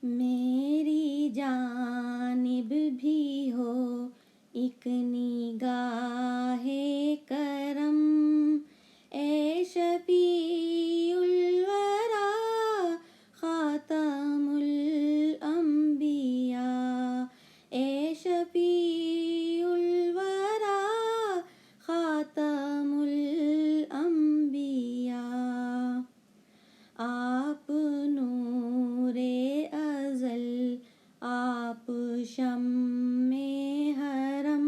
میری جانب بھی ہو ایک نگاہ کرم، اے شفیع الورا خاتم الانبیاء، اے شفیع الورا خاتم الانبیاء۔ آپ نور ازل، آپ شمع حرم،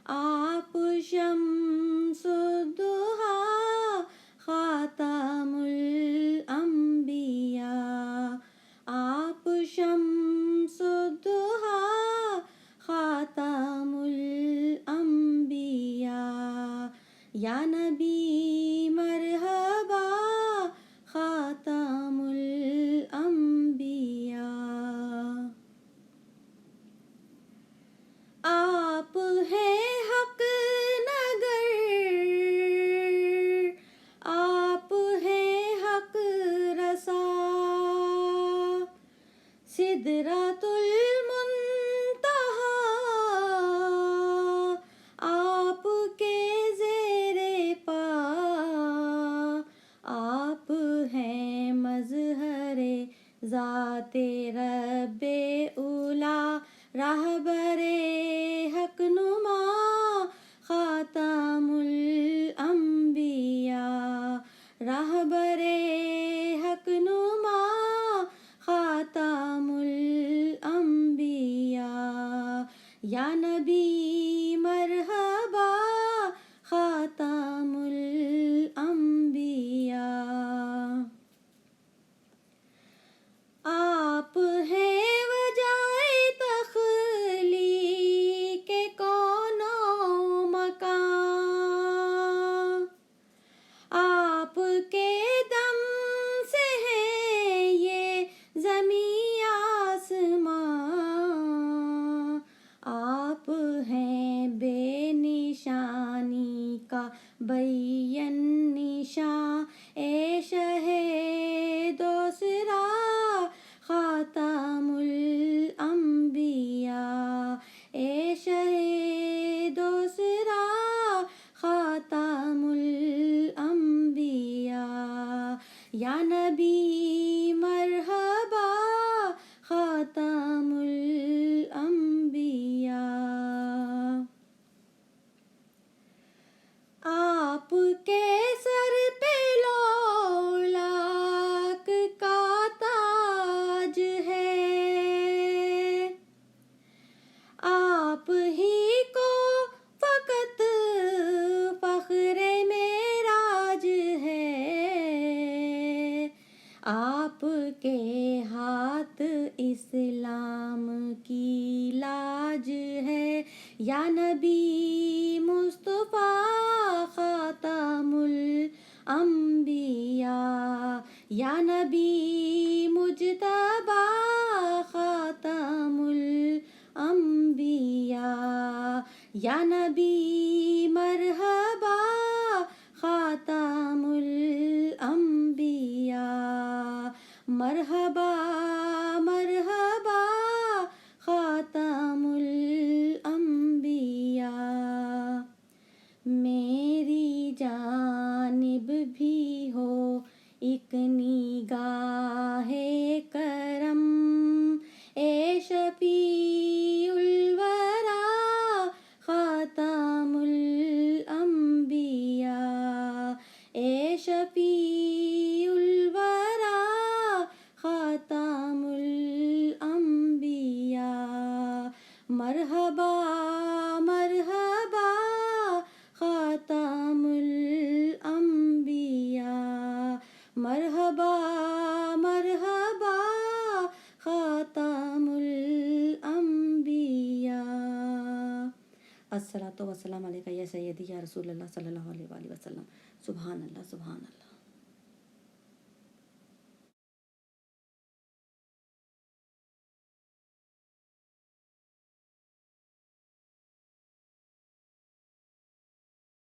آپ شمس الضحیٰ خاتم الانبیاء، آپ شمس الضحیٰ خاتم الانبیاء۔ یا نبی مرحبا خاتم الانبیاء۔ آپ ہیں حق نگر، آپ ہیں حق رسا، سدرۃ المنتہا آپ کے زیر پا، آپ ہیں مظہر ذات رب اولی، راہبر حق نما خاتم الانبیاء، راہبر حق نما خاتم الانبیاء۔ یا نبی مرحبا خاتم الانبیاء۔ آپ ہیں وجہ تخلیق کون و مکان، آپ کے دم سے ہے یہ زمیں آسمان، آپ ہیں بے نشانی کا بین نشاں، اے شہ دوسرا خاتم الانبیاء، اے شہ دوسرا خاتم الانبیاء۔ یا نبی مرحبا خاتم الانبیاء۔ آپ کے سر پہ لولاک کا تاج ہے، آپ ہی کو فقط فخر معراج ہے، آپ کے ہاتھ اسلام کی لاج ہے۔ یا نبی مصطفیٰ خاتم الانبیاء، یا نبی مجتبی خاتم الانبیاء۔ یا نبی مرحبا خاتم الانبیاء، مرحبا مرحبا خاتم الانبیاء۔ میری جانب بھی ہو ایک نگاہ کرم، اے شفیع الورا خاتم الانبیاء، اے شفیع الورا خاتم الانبیاء۔ مرحبا مرحبا خاتم الانبیاء، مرحبا مرحبا خاتم الانبیاء۔ الصلاۃ والسلام علیکہ یا سیدی یا رسول اللہ صلی اللہ علیہ وآلہ وسلم۔ سبحان اللہ سبحان اللہ۔